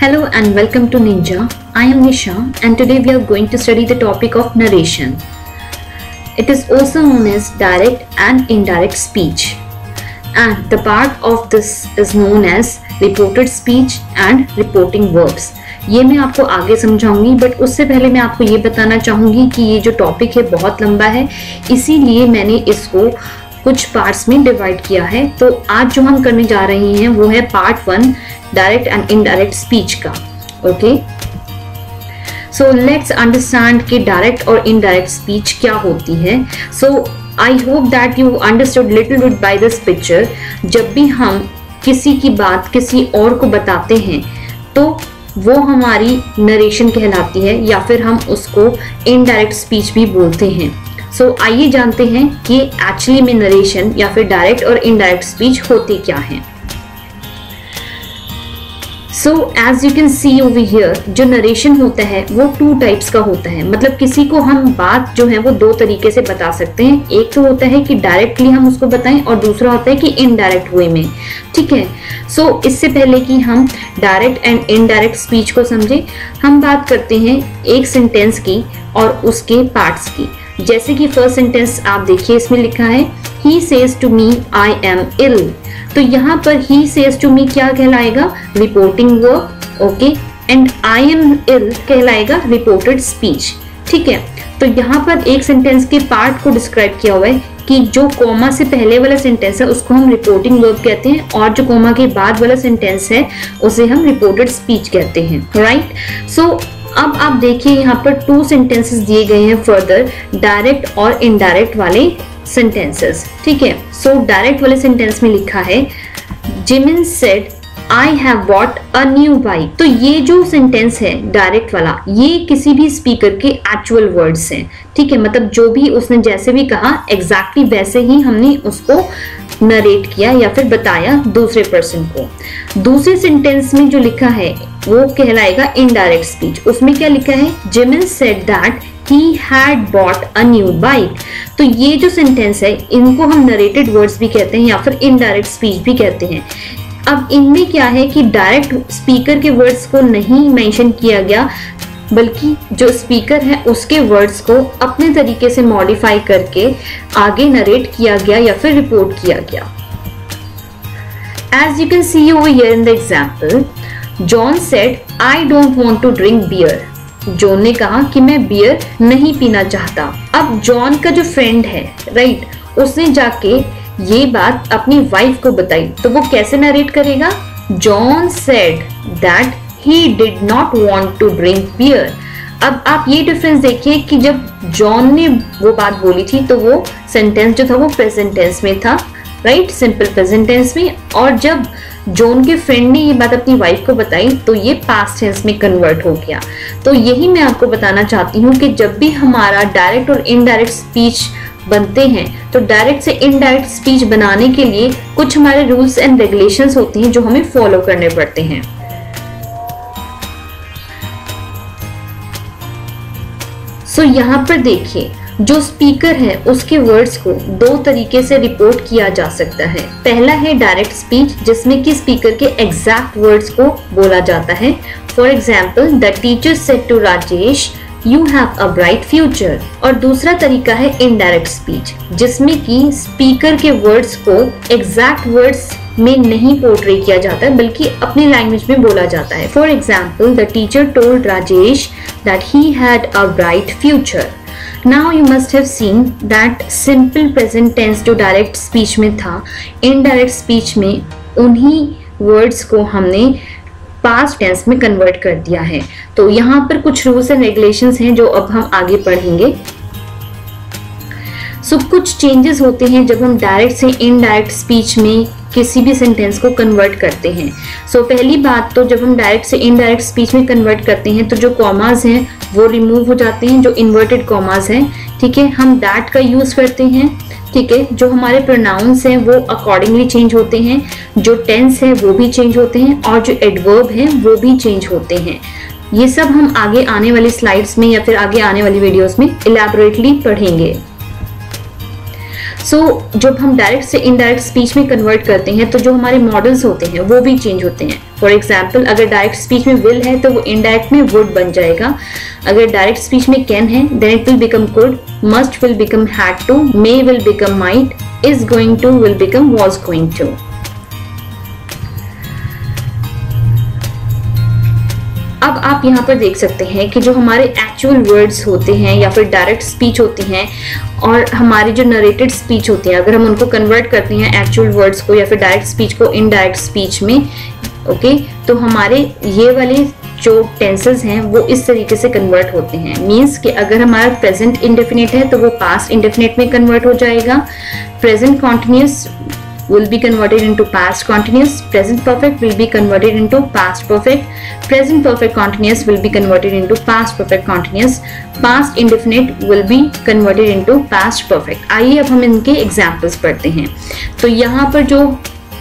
Hello and welcome to Ninja. I am Nisha and today we are going to study the topic of narration. It is also known as direct and indirect speech. And the part of this is known as reported speech and reporting verbs. ये मैं आपको आगे समझाऊंगी, but उससे पहले मैं आपको ये बताना चाहूँगी कि ये जो टॉपिक है बहुत लंबा है, इसीलिए मैंने इसको कुछ पार्ट्स में डिवाइड किया है। तो आज जो हम करने जा रहे हैं वो है part 1 direct and indirect speech का। ओके, सो लेट्स अंडरस्टैंड कि डायरेक्ट और इनडायरेक्ट स्पीच क्या होती है। So I hope that you understood little bit by this picture. जब भी हम किसी की बात किसी और को बताते हैं तो वो हमारी नरेशन कहलाती है, या फिर हम उसको इनडायरेक्ट स्पीच भी बोलते हैं। सो आइए जानते हैं कि एक्चुअली में नरेशन या फिर डायरेक्ट और इनडायरेक्ट स्पीच होती क्या है। So as you can see over here, जो नरेशन होता है वो 2 टाइप्स का होता है। मतलब किसी को हम बात जो है वो 2 तरीके से बता सकते हैं। एक तो होता है कि डायरेक्टली हम उसको बताएं और दूसरा होता है कि इनडायरेक्ट वे में। ठीक है, सो इससे पहले कि हम डायरेक्ट एंड इनडायरेक्ट स्पीच को समझें, हम बात करते हैं एक सेंटेंस की और उसके पार्ट्स की। जैसे कि फर्स्ट सेंटेंस आप देखिए, इसमें लिखा है he says to me I am ill। तो यहाँ पर he says to me क्या कहलाएगा? Reporting verb. Okay, and I am ill कहलाएगा रिपोर्टेड स्पीच। ठीक है, तो यहाँ पर एक सेंटेंस के पार्ट को डिस्क्राइब किया हुआ है कि जो कोमा से पहले वाला सेंटेंस है उसको हम रिपोर्टिंग वर्ब कहते हैं, और जो कोमा के बाद वाला सेंटेंस है उसे हम रिपोर्टेड स्पीच कहते हैं। राइट, सो अब आप देखिए यहाँ पर 2 सेंटेंसेस दिए गए हैं फर्दर, डायरेक्ट और इनडायरेक्ट वाले सेंटेंसेस। ठीक है, सो डायरेक्ट वाले सेंटेंस में लिखा है Jimin said I have bought a new bike. तो ये जो सेंटेंस है डायरेक्ट वाला, ये किसी भी स्पीकर के एक्चुअल वर्ड्स हैं। ठीक है, मतलब जो भी उसने जैसे भी कहा एग्जैक्टली वैसे ही हमने उसको नरेट किया या फिर बताया दूसरे पर्सन को। दूसरे सेंटेंस में जो लिखा है वो कहलाएगा इनडायरेक्ट स्पीच। उसमें क्या लिखा है? Jimin said that he had bought a new bike। तो ये जो सेंटेंस है इनको हम नरेटेड वर्ड्स भी कहते हैं या फिर इनडायरेक्ट स्पीच भी कहते हैं। अब इनमें क्या है कि डायरेक्ट स्पीकर के वर्ड्स को नहीं मेंशन किया गया, बल्कि जो स्पीकर है उसके वर्ड्स को अपने तरीके से मॉडिफाई करके आगे नरेट किया गया या फिर रिपोर्ट किया गया। As you can see over here in the example, John said, I don't want to drink beer। John ने कहा कि मैं बियर नहीं पीना चाहता। अब जॉन का जो फ्रेंड है, राइट, उसने जाके ये बात अपनी वाइफ को बताई, तो वो कैसे नरेट करेगा? John said that he did not want to drink beer. अब आप ये डिफरेंस देखिए कि जब जॉन ने वो बात बोली थी तो वो सेंटेंस जो था वो प्रेजेंट टेंस में था, राइट, सिंपल प्रेजेंट टेंस में, और जब जॉन के फ्रेंड ने ये बात अपनी वाइफ को बताई तो ये पास्ट टेंस में कन्वर्ट हो गया। तो यही मैं आपको बताना चाहती हूँ कि जब भी हमारा डायरेक्ट और इनडायरेक्ट स्पीच बनते हैं तो डायरेक्ट से इनडायरेक्ट स्पीच बनाने के लिए कुछ हमारे रूल्स एंड रेगुलेशंस होते हैं जो हमें फॉलो करने पड़ते हैं। सो यहाँ पर देखिए, जो स्पीकर है उसके वर्ड्स को 2 तरीके से रिपोर्ट किया जा सकता है। पहला है डायरेक्ट स्पीच, जिसमें कि स्पीकर के एग्जैक्ट वर्ड्स को बोला जाता है। For example, the teacher said to Rajesh you have a bright future. और दूसरा तरीका है इनडायरेक्ट स्पीच, जिसमें कि स्पीकर के वर्ड्स को एग्जैक्ट वर्ड्स में नहीं पोर्ट्रे किया जाता है, बल्कि अपनी लैंग्वेज में बोला जाता है। For example, the teacher told Rajesh that he had a bright future. Now you must have seen that simple present tense जो डायरेक्ट स्पीच में था, इनडायरेक्ट स्पीच में उन्हीं वर्ड्स को हमने पास्ट टेंस में कन्वर्ट कर दिया है। तो यहाँ पर कुछ रूल्स एंड रेगुलेशंस हैं जो अब हम आगे पढ़ेंगे। सो कुछ चेंजेस होते हैं जब हम डायरेक्ट से इनडायरेक्ट स्पीच में किसी भी सेंटेंस को कन्वर्ट करते हैं। सो पहली बात तो जब हम डायरेक्ट से इनडायरेक्ट स्पीच में कन्वर्ट करते हैं तो जो कॉमास हैं वो रिमूव हो जाते हैं, जो इन्वर्टेड कॉमास हैं। ठीक है, हम दैट का यूज करते हैं। ठीक है, जो हमारे प्रोनाउंस हैं वो अकॉर्डिंगली चेंज होते हैं, जो टेंस है वो भी चेंज होते हैं, और जो एडवर्ब हैं वो भी चेंज होते हैं। ये सब हम आगे आने वाली स्लाइड्स में या फिर आगे आने वाली वीडियोस में इलैबोरेटली पढ़ेंगे। जब हम डायरेक्ट से इनडायरेक्ट स्पीच में कन्वर्ट करते हैं तो जो हमारे मॉडल्स होते हैं वो भी चेंज होते हैं। फॉर एग्जाम्पल, अगर डायरेक्ट स्पीच में विल है तो वो इनडायरेक्ट में वुड बन जाएगा। अगर डायरेक्ट स्पीच में कैन है then it will become could, must will become had to, may will become might, is going to will become was going to. अब आप यहाँ पर देख सकते हैं कि जो हमारे एक्चुअल वर्ड्स होते हैं या फिर डायरेक्ट स्पीच होती हैं और हमारी जो नरेटेड स्पीच होती है, अगर हम उनको कन्वर्ट करते हैं एक्चुअल वर्ड्स को या फिर डायरेक्ट स्पीच को इनडायरेक्ट स्पीच में, ओके, तो हमारे ये वाले जो टेंसेस हैं वो इस तरीके से कन्वर्ट होते हैं। मींस कि अगर हमारा प्रेजेंट इंडेफिनिट है तो वो पास्ट इंडेफिनिट में कन्वर्ट हो जाएगा, present continuous will be converted into past continuous, present perfect will be converted into past perfect, present perfect continuous will be converted into past perfect continuous, past indefinite will be converted into past perfect। आइए अब हम इनके examples पढ़ते हैं। तो यहाँ पर जो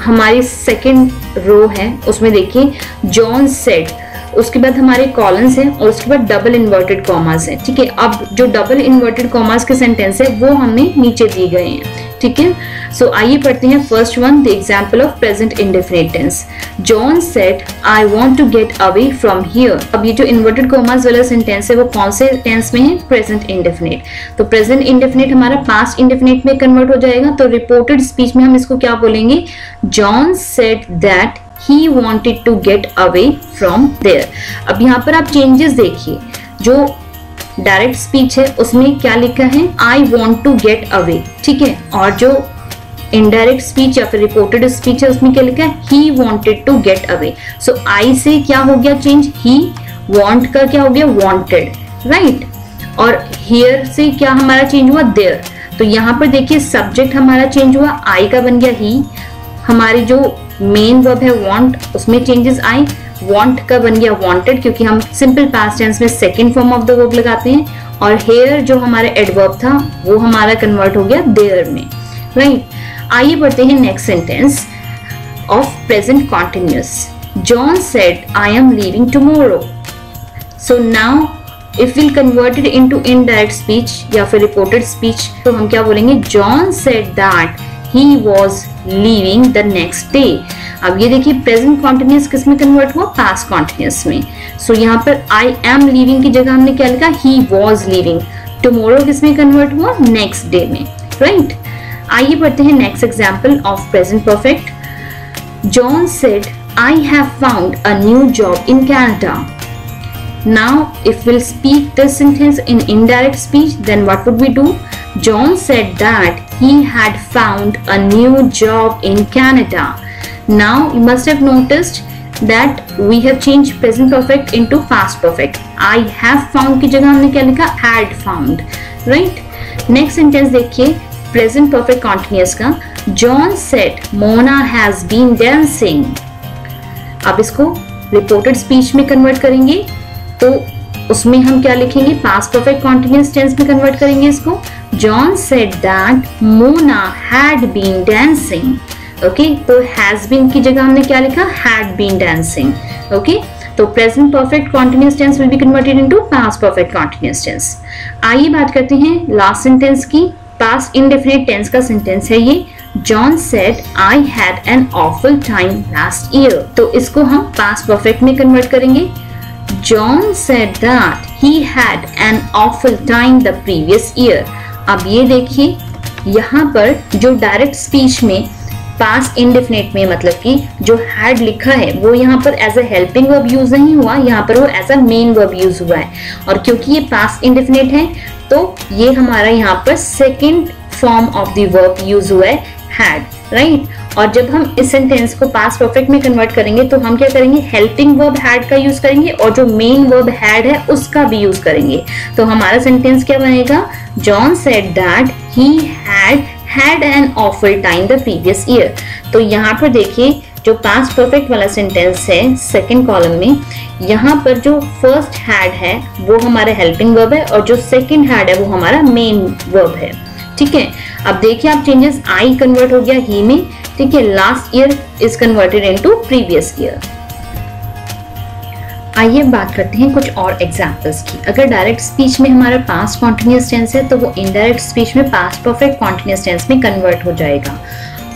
हमारी सेकेंड रो है उसमें देखिए जॉन सेड, उसके बाद हमारे कॉलन्स हैं और उसके बाद डबल इन्वर्टेड कॉमास हैं। ठीक है, अब जो डबल इन्वर्टेड कॉमास के सेंटेंस है वो हमें नीचे दिए गए हैं। ठीक है, सो आइए पढ़ते हैं first one, the example of present indefinite tense. John said I want to get away from here. अब ये जो इन्वर्टेड कॉमास वाला सेंटेंस है वो कौन से टेंस में है? Present indefinite. तो प्रेजेंट इंडेफिनिट हमारा पास्ट इंडेफिनिट में कन्वर्ट हो जाएगा। तो रिपोर्टेड स्पीच में हम इसको क्या बोलेंगे? John said that he wanted to get away from there। अब यहाँ पर आप चेंजेस देखिए, जो डायरेक्ट स्पीच है उसमें क्या लिखा है? I want to get away। ठीक है, और जो इनडायरेक्ट स्पीच या फिर रिपोर्टेड स्पीच है उसमें क्या लिखा है? He wanted to get away। So I से क्या हो गया चेंज? He, want का क्या हो गया? Wanted, right. और here से क्या हमारा चेंज हुआ? There। तो यहाँ पर देखिए सब्जेक्ट हमारा चेंज हुआ, I का बन गया he, हमारी जो मेन वर्ब है वांट उसमें चेंजेस आए, वांट का बन गया वांटेड क्योंकि हम सिंपल पास्ट टेंस में second form of the verb लगाते हैं, और हेयर जो हमारा एडवर्ब था वो हमारा कन्वर्ट हो गया देयर में, राइट। आइए बढ़ते हैं next sentence of present continuous. John said I am leaving tomorrow. So now if will converted into indirect speech या फिर रिपोर्टेड स्पीच तो हम क्या बोलेंगे? John said that he was leaving the next day। अब ये देखिए प्रेजेंट कॉन्टिन्यूअस किस में कन्वर्ट हुआ? पास्ट कॉन्टिन्यूअस में। सो यहाँ पर I am leaving की जगह हमने क्या लिखा? he was leaving। tomorrow किस में कन्वर्ट हुआ? next day में, राइट। आइए बढ़ते हैं next example of present perfect. John said I have found a new job in Canada। Now if we'll speak this sentence in indirect speech then what would we do? John said that he had found a new job in Canada। Now you must have noticed that we have changed present perfect into past perfect। I have found की जगह हमने क्या लिखा? had found, right। next sentence देखिए present perfect continuous का। John said Mona has been dancing। अब इसको reported speech में convert करेंगे तो उसमें हम क्या लिखेंगे? पास्ट परफेक्ट कॉन्टिन्यूअस टेंस में कन्वर्ट करेंगे इसको। John said that Mona had been dancing. Okay, तो हैज बीन की जगह हमने क्या लिखा? Had been dancing. ओके, तो present perfect continuous tense will be converted into past perfect continuous tense. आइए बात करते हैं लास्ट सेंटेंस की। पास्ट इंडेफिनिट टेंस का सेंटेंस है ये। John said I had an awful time last year. तो इसको हम पास्ट परफेक्ट में कन्वर्ट करेंगे। John said that he had an awful time the previous year। अब ये देखिए यहाँ पर जो डायरेक्ट स्पीच में पास्ट इंडेफिनिट में मतलब कि जो had लिखा है वो यहाँ पर as a helping verb use नहीं हुआ, यहाँ पर वो as a main verb use हुआ है। और क्योंकि ये पास्ट इंडेफिनिट है तो ये हमारा यहाँ पर second form of the verb use हुआ है had, राइट। और जब हम इस सेंटेंस को पास्ट परफेक्ट में कन्वर्ट करेंगे तो हम क्या करेंगे? हेल्पिंग वर्ब हैड का यूज करेंगे और जो मेन वर्ब हैड है उसका भी यूज करेंगे। तो हमारा सेंटेंस क्या बनेगा? John said that he had an awful time the previous year. तो यहाँ पर देखिए जो पास्ट परफेक्ट वाला सेंटेंस है सेकेंड कॉलम में, यहाँ पर जो फर्स्ट हैड है वो हमारा हेल्पिंग वर्ब है और जो सेकेंड हैड है वो हमारा मेन वर्ब है। ठीक है, अब देखिए आप चेंजेस आई कन्वर्ट हो गया ही में। ठीक है, last year is converted into previous year. आइए बात करते हैं कुछ और एग्जाम्पल्स की। अगर डायरेक्ट स्पीच में हमारा पास्ट कॉन्टिन्यूअस टेंस है तो वो इनडायरेक्ट स्पीच में पास्ट परफेक्ट कॉन्टिन्यूअस टेंस में कन्वर्ट हो जाएगा।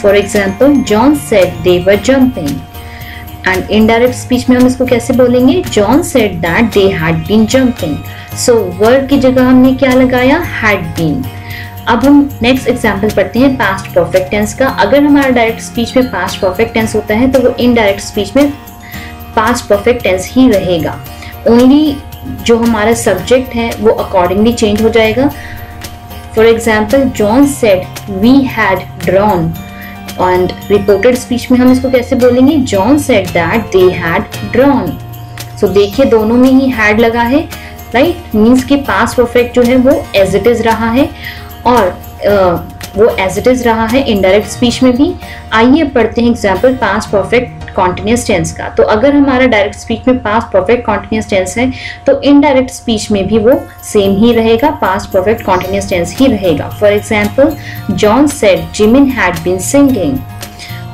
For example, John said they were jumping. And indirect speech में हम इसको कैसे बोलेंगे? John said that they had been jumping. So were की जगह हमने क्या लगाया? Had been. अब हम नेक्स्ट एग्जाम्पल पढ़ते हैं पास्ट परफेक्ट टेंस का। अगर हमारा डायरेक्ट स्पीच में पास्ट परफेक्ट टेंस होता है तो वो इनडायरेक्ट स्पीच में पास्ट परफेक्ट टेंस ही रहेगा। ओनली जो हमारा सब्जेक्ट है वो अकॉर्डिंगली चेंज हो जाएगा। For example, John said we had drawn. And reported speech में हम इसको कैसे बोलेंगे? John said that they had drawn. So देखिए दोनों में ही हैड लगा है, राइट? मीन्स कि पास्ट परफेक्ट जो है वो एज इट इज रहा है और वो एज इट इज रहा है इनडायरेक्ट स्पीच में भी। आइए पढ़ते हैं example past perfect continuous tense का। तो अगर हमारा डायरेक्ट स्पीच में पास्ट परफेक्ट कॉन्टिन्यूअस टेंस है तो इनडायरेक्ट स्पीच में भी वो सेम ही रहेगा, पास्ट परफेक्ट कॉन्टिन्यूअस टेंस ही रहेगा। For example, John said Jimin had been singing.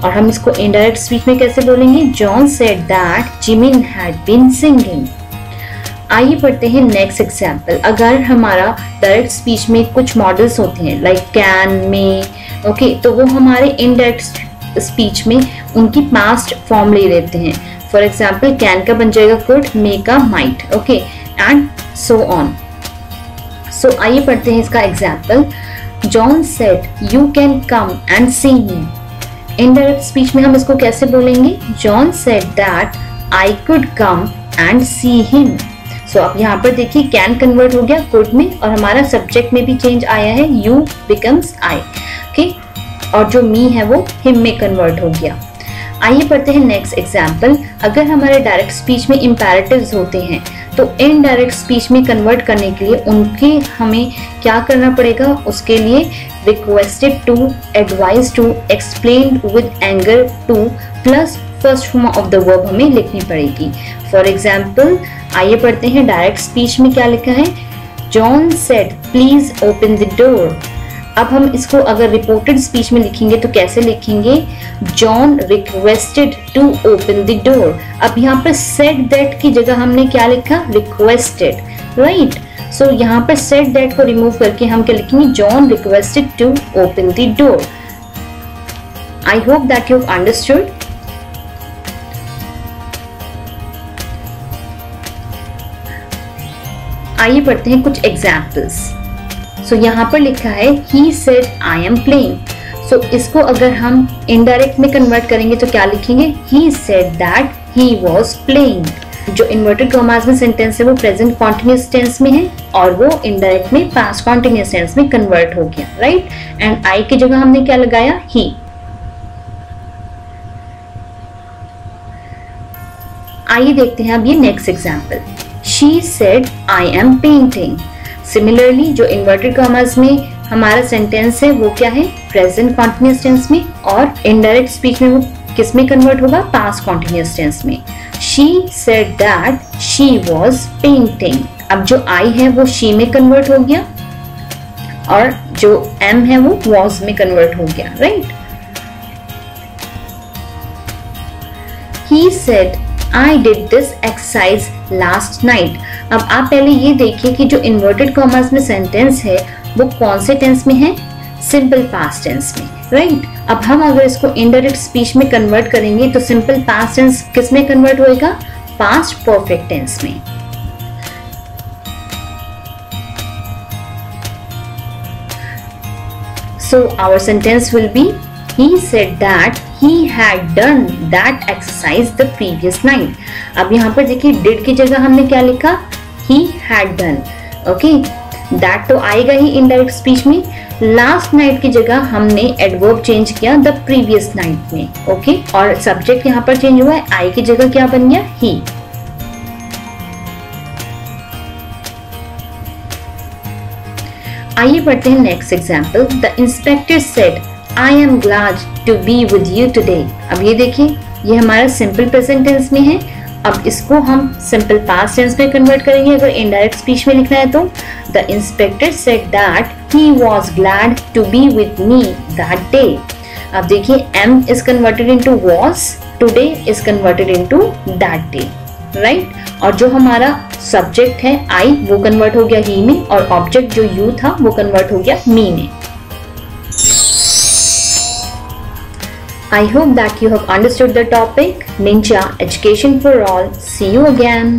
और हम इसको इनडायरेक्ट स्पीच में कैसे बोलेंगे? John said that Jimin had been singing. आइए पढ़ते हैं नेक्स्ट एग्जाम्पल। अगर हमारा डायरेक्ट स्पीच में कुछ मॉडल्स होते हैं लाइक कैन, मे, ओके, तो वो हमारे इनडायरेक्ट स्पीच में उनकी पास्ट फॉर्म ले लेते हैं। फॉर एग्जाम्पल, कैन का बन जाएगा कुड, मे का might, okay, and so on. So आइए पढ़ते हैं इसका example. John said you can come and see me. Indirect speech में हम इसको कैसे बोलेंगे? John said that I could come and see him. So अब यहाँ पर देखिए कैन कन्वर्ट हो गया कुड में और हमारा सब्जेक्ट में भी चेंज आया है, यू बिकम्स आई, ओके, और जो मी है वो हिम में कन्वर्ट हो गया। आइए पढ़ते हैं नेक्स्ट एग्जाम्पल। अगर हमारे डायरेक्ट स्पीच में इम्पेरेटिव्स होते हैं तो इनडायरेक्ट स्पीच में कन्वर्ट करने के लिए उनके हमें क्या करना पड़ेगा? उसके लिए requested to, advise to, explain with anger to plus first form of the verb हमें लिखनी पड़ेगी। फॉर एग्जाम्पल, आइए पढ़ते हैं डायरेक्ट स्पीच में क्या लिखा है? John said please open the door. अब हम इसको अगर रिपोर्टेड स्पीच में लिखेंगे तो कैसे लिखेंगे? John requested to open the door. अब यहाँ पर सेड दैट की जगह हमने क्या लिखा? Requested, right? सो यहाँ पर सेड दैट को रिमूव करके हम क्या लिखेंगे? John requested to open the door. I hope that you understood. आइए पढ़ते हैं कुछ एग्जाम्पल्स। सो यहाँ पर लिखा है he said I am playing। सो इसको अगर हम इनडायरेक्ट में कन्वर्ट करेंगे तो क्या लिखेंगे? he said that he was playing। जो इन्वर्टेड कॉमास में सेंटेंस है वो प्रेजेंट कॉन्टिन्यूअस टेंस में है और वो इनडायरेक्ट में पास्ट कॉन्टिन्यूअस टेंस में कन्वर्ट हो गया, राइट? एंड आई की जगह हमने क्या लगाया? he। आइए देखते हैं अब ये next example. She said I am painting। Similarly जो इन्वर्टेड कॉमास में हमारा सेंटेंस है वो क्या है? प्रेजेंट कॉन्टिन्यूअस टेंस में, और इनडायरेक्ट स्पीच में वो किस में कन्वर्ट होगा? पास्ट कॉन्टिन्यूअस टेंस में। She said that she was painting। अब जो I है वो she में कन्वर्ट हो गया और जो am है वो was में कन्वर्ट हो गया, right? He said I did this exercise last night। अब आप पहले ये देखिए कि जो इन्वर्टेड कॉमास में सेंटेंस है वो कौन से टेंस में है? सिंपल पास्ट टेंस में, राइट? अब हम अगर इसको इनडायरेक्ट स्पीच में कन्वर्ट करेंगे तो सिंपल पास्ट टेंस किस में कन्वर्ट होएगा? पास्ट परफेक्ट टेंस में। So our sentence will be he said that he had done that exercise the previous night। अब यहाँ पर देखिए did की जगह हमने क्या लिखा? he had done, okay, that तो आएगा ही इनडायरेक्ट स्पीच में। लास्ट नाइट की जगह हमने एडवर्ब चेंज किया द प्रीवियस नाइट में, ओके, और सब्जेक्ट यहाँ पर चेंज हुआ है, आई की जगह क्या बन गया? he। आइए पढ़ते हैं next example. The inspector said I am glad to be with you today। अब ये देखिए ये हमारा सिंपल प्रेजेंट टेंस में है। अब इसको हम सिंपल पास्ट टेंस में कन्वर्ट करेंगे अगर इनडायरेक्ट स्पीच में लिखना है तो। The inspector said that he was glad to be with me that day. अब देखिए am is converted into was, today is converted into that day, right. और जो हमारा सब्जेक्ट है आई वो कन्वर्ट हो गया ही में, और ऑब्जेक्ट जो यू था वो कन्वर्ट हो गया मी में। I hope that you have understood the topic. Ninja Education for All. See you again.